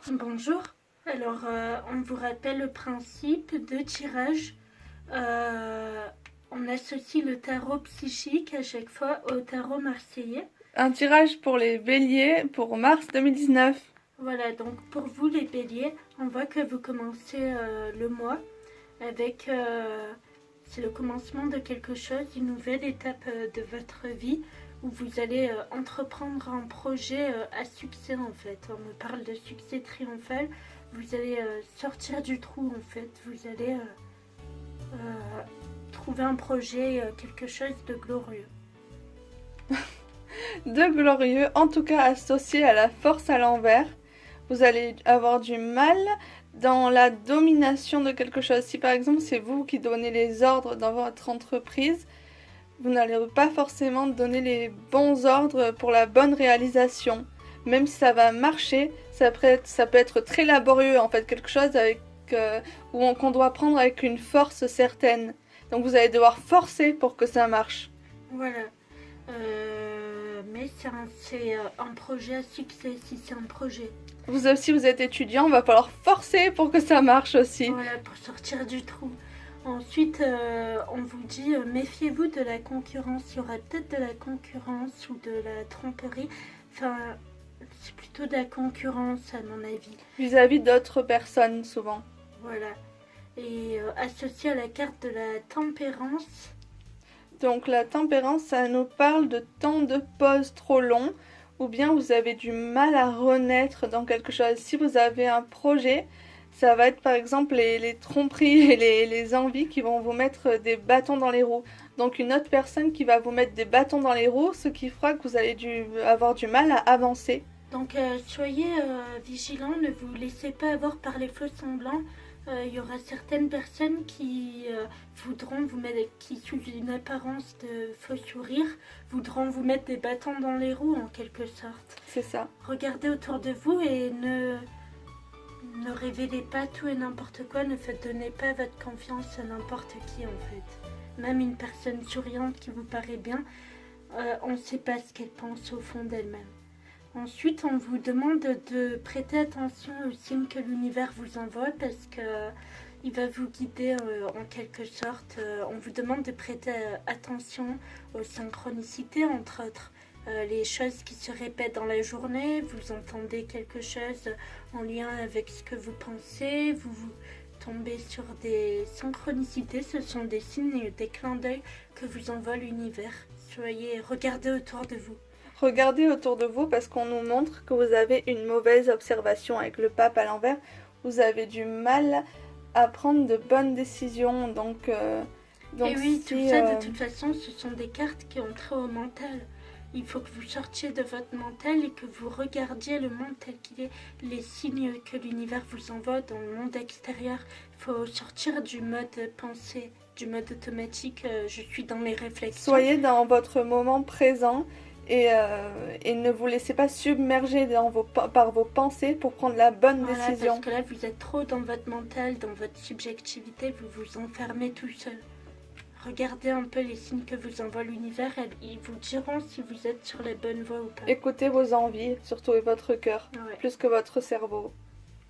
Bonjour. Alors, on vous rappelle le principe de tirage. Euh, on associe le tarot psychique à chaque fois au tarot marseillais. Un tirage pour les béliers pour mars 2019. Voilà, donc pour vous les béliers, on voit que vous commencez le mois avec... c'est le commencement de quelque chose, une nouvelle étape de votre vie où vous allez entreprendre un projet à succès en fait. On me parle de succès triomphal. Vous allez sortir du trou en fait. Vous allez trouver un projet, quelque chose de glorieux. De glorieux, en tout cas associé à la force à l'envers. Vous allez avoir du mal dans la domination de quelque chose. Si par exemple c'est vous qui donnez les ordres dans votre entreprise, vous n'allez pas forcément donner les bons ordres pour la bonne réalisation. Même si ça va marcher, ça peut être très laborieux en fait, quelque chose qu'on doit prendre avec une force certaine. Donc vous allez devoir forcer pour que ça marche. Voilà. Mais c'est un projet à succès si c'est un projet. Vous aussi, vous êtes étudiant, il va falloir forcer pour que ça marche aussi. Voilà, pour sortir du trou. Ensuite, on vous dit méfiez-vous de la concurrence. Il y aura peut-être de la concurrence ou de la tromperie. Enfin, c'est plutôt de la concurrence à mon avis. Vis-à-vis d'autres personnes, souvent. Voilà. Et associé à la carte de la tempérance. Donc la tempérance, ça nous parle de temps de pause trop long, ou bien vous avez du mal à renaître dans quelque chose. Si vous avez un projet, ça va être par exemple les tromperies et les envies qui vont vous mettre des bâtons dans les roues. Donc une autre personne qui va vous mettre des bâtons dans les roues, ce qui fera que vous allez avoir du mal à avancer. Donc soyez vigilants, ne vous laissez pas avoir par les faux semblants. Il y aura certaines personnes qui voudront vous mettre, qui sous une apparence de faux sourire, voudront vous mettre des bâtons dans les roues en quelque sorte. C'est ça. Regardez autour de vous et ne révélez pas tout et n'importe quoi, ne donnez pas votre confiance à n'importe qui en fait. Même une personne souriante qui vous paraît bien, on ne sait pas ce qu'elle pense au fond d'elle-même. Ensuite, on vous demande de prêter attention aux signes que l'univers vous envoie parce que il va vous guider en quelque sorte. On vous demande de prêter attention aux synchronicités, entre autres. Les choses qui se répètent dans la journée, vous entendez quelque chose en lien avec ce que vous pensez, vous tombez sur des synchronicités, ce sont des signes, des clins d'œil que vous envoie l'univers. Regardez autour de vous. Regardez autour de vous parce qu'on nous montre que vous avez une mauvaise observation avec le pape à l'envers. Vous avez du mal à prendre de bonnes décisions. Donc et oui, tout ça, de toute façon, ce sont des cartes qui ont trait au mental. Il faut que vous sortiez de votre mental et que vous regardiez le monde tel qu'il est, les signes que l'univers vous envoie dans le monde extérieur. Il faut sortir du mode pensée, du mode automatique, je suis dans mes réflexions. Soyez dans votre moment présent et ne vous laissez pas submerger par vos pensées pour prendre la bonne décision. Parce que là, vous êtes trop dans votre mental, dans votre subjectivité, vous vous enfermez tout seul. Regardez un peu les signes que vous envoie l'univers, ils vous diront si vous êtes sur la bonne voie ou pas. Écoutez vos envies, surtout et votre cœur, plus que votre cerveau.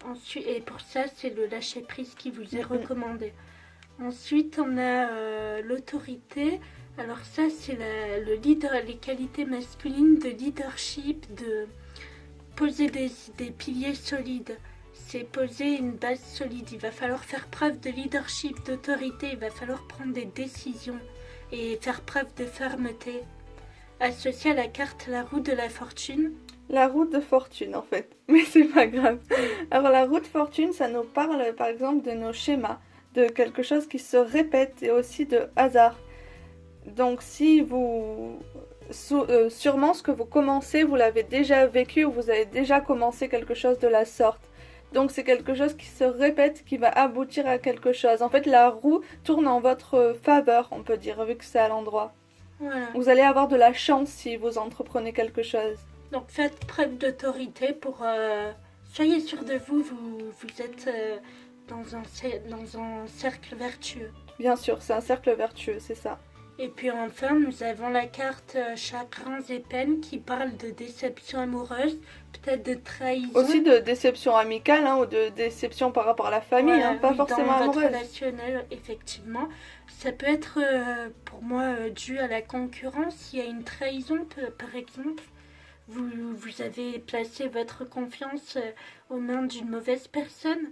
Ensuite, et pour ça, c'est le lâcher-prise qui vous est recommandé. Ensuite, on a l'autorité. Alors ça, c'est le leader, les qualités masculines de leadership, de poser des piliers solides. C'est poser une base solide. Il va falloir faire preuve de leadership, d'autorité. Il va falloir prendre des décisions et faire preuve de fermeté. Associé à la carte la roue de la fortune. La roue de fortune en fait, mais c'est pas grave. Alors la roue de fortune, ça nous parle par exemple de nos schémas, de quelque chose qui se répète et aussi de hasard. Donc si vous... sûrement ce que vous commencez, vous l'avez déjà vécu ou vous avez déjà commencé quelque chose de la sorte. Donc c'est quelque chose qui se répète, qui va aboutir à quelque chose. En fait, la roue tourne en votre faveur, on peut dire, vu que c'est à l'endroit. Voilà. Vous allez avoir de la chance si vous entreprenez quelque chose. Donc faites preuve d'autorité pour... soyez sûr de vous, vous êtes dans un cercle vertueux. Bien sûr, c'est un cercle vertueux, c'est ça. Et puis enfin, nous avons la carte chagrins et peines qui parle de déception amoureuse, peut-être de trahison. Aussi de déception amicale ou de déception par rapport à la famille, Voilà, pas oui, forcément dans votre amoureuse. relationnel, effectivement. Ça peut être, pour moi, dû à la concurrence. Il y a une trahison, par exemple. Vous avez placé votre confiance aux mains d'une mauvaise personne.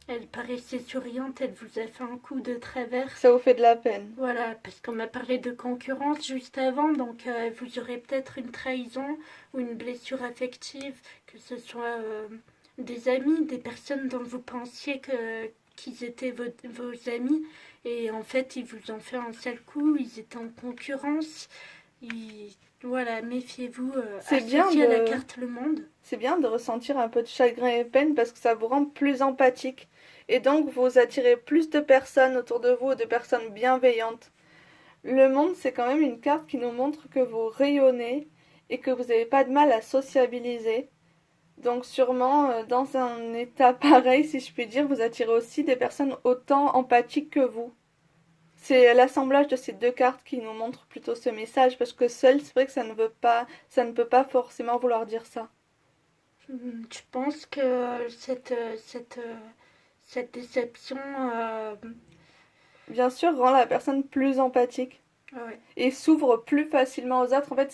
Elle paraissait souriante, elle vous a fait un coup de travers. Ça vous fait de la peine. Voilà, parce qu'on m'a parlé de concurrence juste avant, donc vous aurez peut-être une trahison ou une blessure affective, que ce soit des amis, des personnes dont vous pensiez qu'ils étaient vos amis, et en fait ils vous ont fait un sale coup, ils étaient en concurrence. Voilà, méfiez-vous, C'est bien associé à la de... carte Le Monde. C'est bien de ressentir un peu de chagrin et peine parce que ça vous rend plus empathique. Et donc vous attirez plus de personnes autour de vous, de personnes bienveillantes. Le monde, c'est quand même une carte qui nous montre que vous rayonnez et que vous n'avez pas de mal à sociabiliser. Donc sûrement, dans un état pareil, si je puis dire, vous attirez aussi des personnes autant empathiques que vous. C'est l'assemblage de ces deux cartes qui nous montre plutôt ce message, parce que seul, c'est vrai que ça ne peut pas forcément vouloir dire ça. Tu penses que cette déception... Bien sûr, rend la personne plus empathique ouais. et s'ouvre plus facilement aux autres. En fait,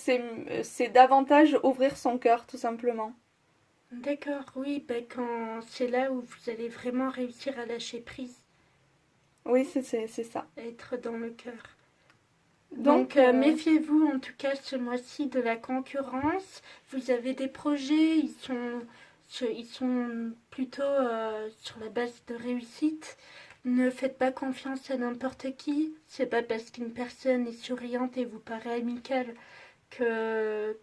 c'est davantage ouvrir son cœur, tout simplement. D'accord, oui, ben quand c'est là où vous allez vraiment réussir à lâcher prise, Oui, c'est ça. à être dans le cœur. Donc, Donc méfiez-vous en tout cas ce mois-ci de la concurrence. Vous avez des projets, ils sont plutôt sur la base de réussite. Ne faites pas confiance à n'importe qui. C'est pas parce qu'une personne est souriante et vous paraît amicale que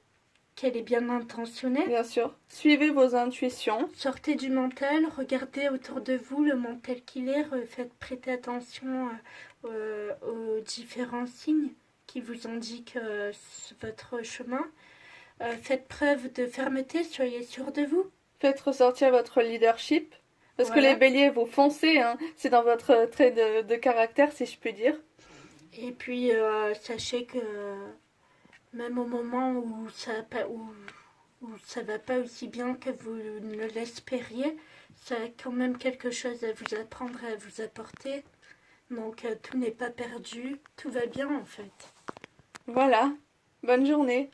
qu'elle est bien intentionnée. bien sûr, suivez vos intuitions. Sortez du mental, regardez autour de vous le monde tel qu'il est, faites prêter attention aux différents signes qui vous indiquent votre chemin. Faites preuve de fermeté, soyez sûr de vous. Faites ressortir votre leadership. Parce que Voilà. les béliers, vous foncez, c'est dans votre trait de caractère, si je puis dire. Et puis sachez que même au moment où ça va pas aussi bien que vous ne l'espériez, ça a quand même quelque chose à vous apprendre et à vous apporter. Donc tout n'est pas perdu, tout va bien en fait. Voilà. Bonne journée.